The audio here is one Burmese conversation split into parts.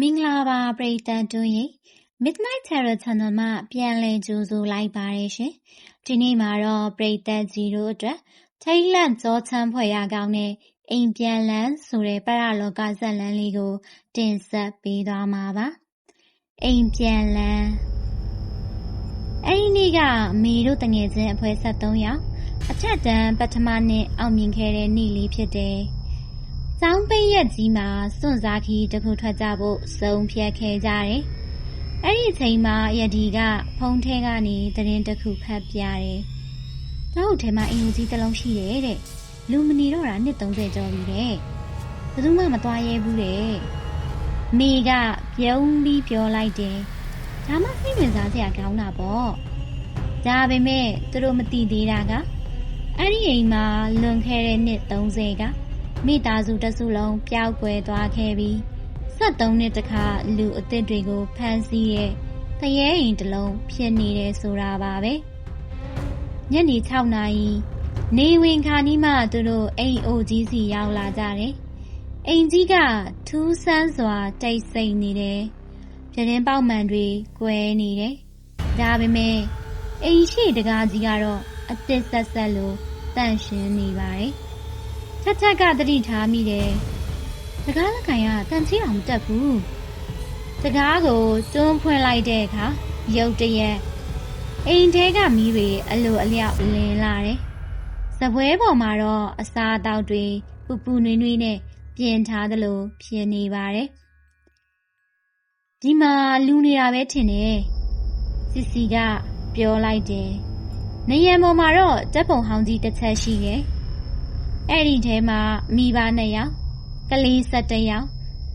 မင်္ဂလာပါပရိသတ်တို့ရေ Midnight Tarot Channel မှာပြန်လည်ကြိုဆိုလိုက်ပါတယ်ရှင်။ဒီနေ့မှာတော့ပရိသတ်ကြီးတို့အတွက်ထိတ်လန့်ကြောချမ်းဖွယ်ရာကောင်းတဲ့အိမ်ပြန်လန်းဆိုတဲ့ပရလောကဇာတ်လမ်းလေးကိုတင်ဆက်ပေးသွားမှာပါ။အိမ်ပြန်လန်းအဲ့ဒီနေ့ကမေတို့တငယ်ချင်းအဖွဲ့73ယောက်အထက်တန်းပထမနှစ်အောင်မြင်ခဲ့တဲ့နေ့လေးဖြစ်တယ်။ကျောင်းပိတ်ရက်ကြီးမှာစွန့်စားခီးတစ်ခုထွက်ကြဖို့ဆုံးဖြတ်ခဲ့ကြတယ်။အဲ့ဒီအချိန်မှာယဒီကဖုန်းထဲကနေသတင်းတစ်ခုဖတ်ပြတယ်။တောက်ထဲမှာအင်ဂျီကြီးတစ်လုံးရှိတယ်တဲ့။လူမနေတော့တာနှစ်30ကျော်ပြီတဲ့။ဘယ်သူမှမသွားရဲဘူးတဲ့။မိကပြုံးပြီးပြောလိုက်တယ်။ဒါမှစိတ်ဝင်စားစရာကောင်းတာပေါ့။ဒါပေမဲ့သူတို့မသိသေးတာကအဲ့ဒီအိမ်မှာလွန်ခဲ့တဲ့နှစ်30ကမိသားစုတစုလုံးပျောက်ကွယ်သွားခဲ့ပြီး73နှစ်တခါလူအသစ်တွေကိုဖမ်းဆီးတဲ့ဖရဲအိမ်တစ်လုံးဖြစ်နေတယ်ဆိုတာပါပဲညနေ6နာရီနေဝင်ခါနီးမှသူတို့အိမ်အိုကြီးစီရောက်လာကြတယ်အိမ်ကြီးကထူးဆန်းစွာတိတ်ဆိတ်နေတယ်ပြတင်းပေါက်မှန်တွေကွဲနေတယ်ဒါပေမဲ့အိမ်ရှိတကားကြီးကတော့အသစ်ဆက်ဆက်လို့တန့်ရှင်းနေပါတယ်ထက်ကသတိထားမိတယ်။တကားလက်ကန်ကတန်ချီအောင်မတက်ဘူး။တကားကိုတွန်းဖွင့်လိုက်တဲ့အခါရုတ်တရက်အိမ်ထဲကမီးတွေအလိုအလျောက်လင်းလာတယ်။စပွဲပေါ်မှာတော့အစာအသောက်တွေပူပူနွေးနွေးနဲ့ပြင်ထားသလိုဖြစ်နေပါတယ်။ဒီမှာလူနေတာပဲထင်တယ်။စစ်စီကပြောလိုက်တယ်။နေရံပေါ်မှာတော့တက်ပုံဟောင်းကြီးတစ်ချက်ရှိတယ်။အဲ့ဒီထဲမှာမိဘ2ယောက်ကလေး17ယောက်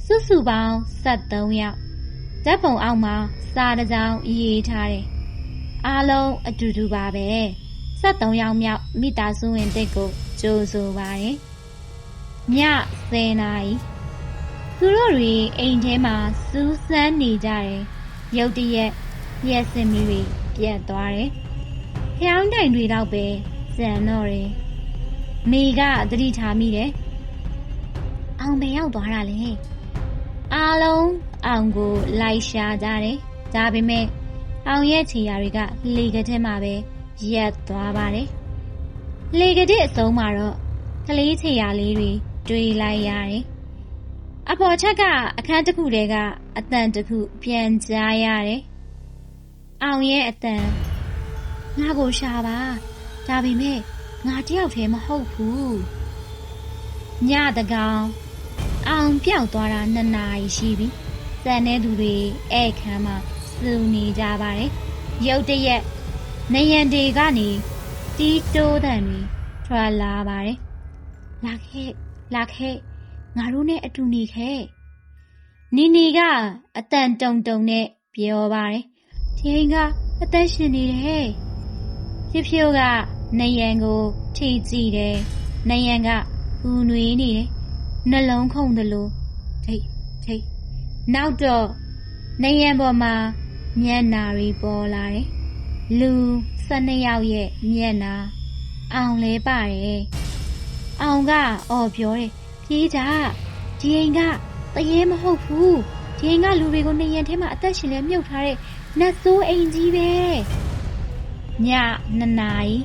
စုစုပေါင်း73ယောက်ဓာတ်ပုံအောက်မှာစာတစ်စောင်ရေးထားတယ်အားလုံးအတူတူပါပဲ73ယောက်မြောက်မိသားစုဝင်တစ်ကိုကြိုဆိုပါတယ်ည10နာရီသူတို့တွေအိမ်ထဲမှာစူးစမ်းနေကြတယ်ရုတ်တရက်ရက်စင်မီတွေပြတ်သွားတယ်ဖျောင်းတိုင်တွေတော့ပဲဇန်တော့တယ်မိကသတိထားမိတယ်။အောင်ပဲရောက်သွားတာလေ။အားလုံးအောင်ကိုလိုက်ရှာကြတယ်။ဒါပေမဲ့အောင်ရဲ့ခြေရာတွေကလေကတဲ့မှာပဲရက်သွားပါတယ်။လေကတဲ့အစုံမှာတော့ကလေးခြေရာလေးတွေတွေးလိုက်ရတယ်။အပေါ်ချက်ကအခန်းတစ်ခုတည်းကအတန်တစ်ခုပြန်ကြားရတယ်။အောင်ရဲ့အတန်ငါကိုရှာပါ။ဒါပေမဲ့ငါတယောက်တည်းမဟုတ်ဘူးညတကောင်အောင်ပြောက်သွားတာ2နာရီရှိပြီစံတဲ့သူတွေအဲ့ခန်းမှာစုနေကြပါတယ်ရုတ်တရက်နယံတွေကနေတီးတိုးတန်တွေထွက်လာပါတယ်လာခဲ့ငါတို့နဲ့အတူနေခဲ့နီနီကအတန်တုံတုံနဲ့ပြောပါတယ်ဒီအိမ်ကအသက်ရှင်နေတယ်ဖြိုးကနယံကိုထိကြည့်တယ်နယံကပူနွေးနေတယ်နှလုံးခုန်တယ်လို့ထိတ်နောက်တော့နယံပေါ်မှာမျက်နာတွေပေါ်လာတယ်လူ12ယောက်ရဲ့မျက်နာအောင်လဲပါတယ်အောင်ကအော်ပြောတယ်ပြေးကြဒီအိမ်ကတရေမဟုတ်ဘူးဒီအိမ်ကလူတွေကိုနယံထဲမှာအသက်ရှင်လဲမြုပ်ထားတဲ့နတ်ဆိုးအိမ်ကြီးပဲည2နာရီ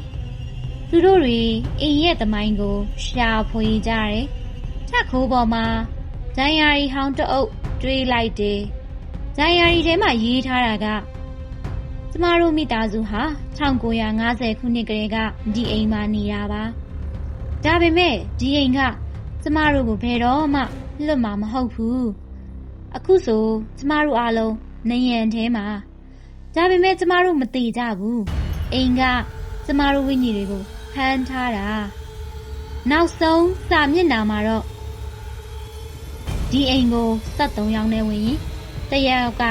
သူတို့တွေအိမ်ရဲ့သမိုင်းကိုရှာဖွေကြတယ်။ထက်ခိုးပေါ်မှာဇိုင်ယာရီဟောင်းတအုပ်တွေးလိုက်တယ်။ဇိုင်ယာရီထဲမှာရေးထားတာကကျမတို့မိသားစုဟာ1950ခုနှစ်ကလေးကဒီအိမ်မှာနေတာပါ။ဒါပေမဲ့ဒီအိမ်ကကျမတို့ကိုဘယ်တော့မှလွတ်မှာမဟုတ်ဘူး။အခုဆိုကျမတို့အားလုံးနယံထဲမှာဒါပေမဲ့ကျမတို့မသိကြဘူး။အိမ်ကကျမတို့ဝိညာဉ်တွေကိုဖမ်းထားတာနောက်ဆုံးစာမျက်နှာမှာတော့ဒီအိမ်ကို73ယောက်နဲ့ဝင်ရင်တယောက်က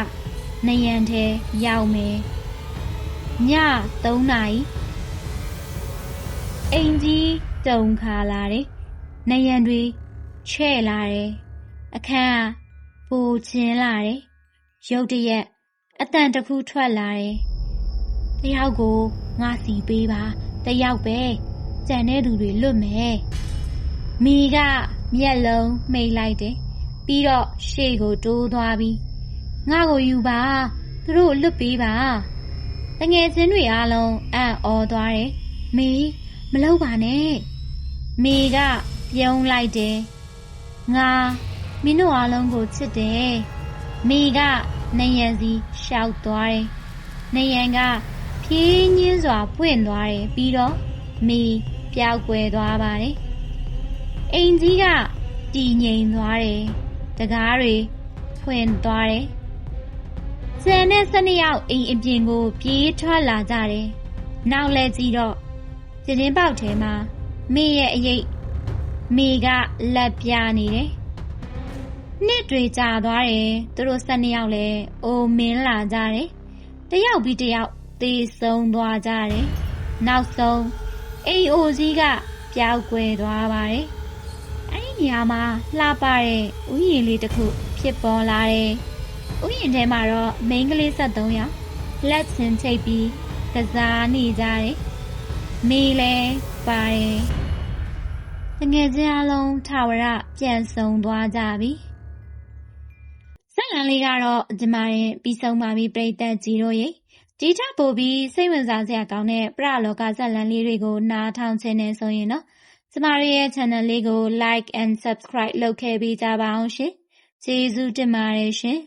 နယံထဲရောက်မယ်ည3နာရီအိမ်ကြီးတုန်ခါလာတယ်နယံတွေချဲ့လာတယ်အခန်းကပိုချင်းလာတယ်ရုတ်တရက်အတန်တစ်ခုထွက်လာတယ်တယောက်ကိုငါစီပေးပါတယောက်ပဲကြံတဲ့သူတွေလွတ်မယ်မိကမျက်လုံးမိတ်လိုက်တယ် ပြီးတော့ရှေ့ကိုတိုးသွားပြီးငါကိုယူပါသူတို့လွတ်ပေးပါတငယ်ချင်းတွေအားလုံးအံ့ဩသွားတယ်မေမလုပ်ပါနဲ့မေကပြုံးလိုက်တယ်ငါမင်းတို့အားလုံးကိုချစ်တယ်မေကနယံစီရှောက်သွားတယ်နယံကဖြည်းညင်းစွာပွင့်သွားတယ်ပြီးတော့မေပျောက်ကွယ်သွားပါတယ်အိမ်ကြီးကတည်ငြိမ်သွားတယ်တကားတွေဖွင့်သွားတယ်ကျန်တဲ့12ယောက်အိမ်အပြင်ကိုပြေးထွက်လာကြတယ်နောက်လဲကြည့်တော့ကျင်းပေါက်ထဲမှာမေရဲ့အရေးမေကလက်ပြနေတယ်နှစ်တွေကြာသွားတယ်သူတို့12ယောက်လဲအိုမင်းလာကြတယ်တယောက်ပြီးတယောက်သေဆုံးသွားကြတယ်နောက်ဆုံးအိမ်အိုကြီးကပျောက်ကွယ်သွားပါတယ်အဲ့ဒီနေရာမှာလှပတဲ့ဥယျာဉ်လေးတစ်ခုဖြစ်ပေါ်လာတယ်ဥယျာဉ်ထဲမှာတော့မိန်းကလေး73ယောက်လက်ချင်းချိတ်ပြီးကစားနေကြတယ်မေလဲပါတယ်တငယ်ချင်းအလုံးထာဝရပြန်ဆုံသွားကြပြီဇက်လန်လေးကတော့ဒီမှာရင်ပြီးဆုံးပါပြီပရိသတ်ကြီးတို့ရေဒီထက်ပိုပြီးစိတ်ဝင်စားစရာကောင်းတဲ့ပရလောကဇက်လန်လေးတွေကိုနားထောင်ခြင်းနဲ့ဆိုရင်တော့ကျမတို့ရဲ့ channel လေးကို like and subscribe လုပ်ခဲ့ပေးကြပါအောင်ရှင်ကျေးဇူးတင်ပါတယ်ရှင်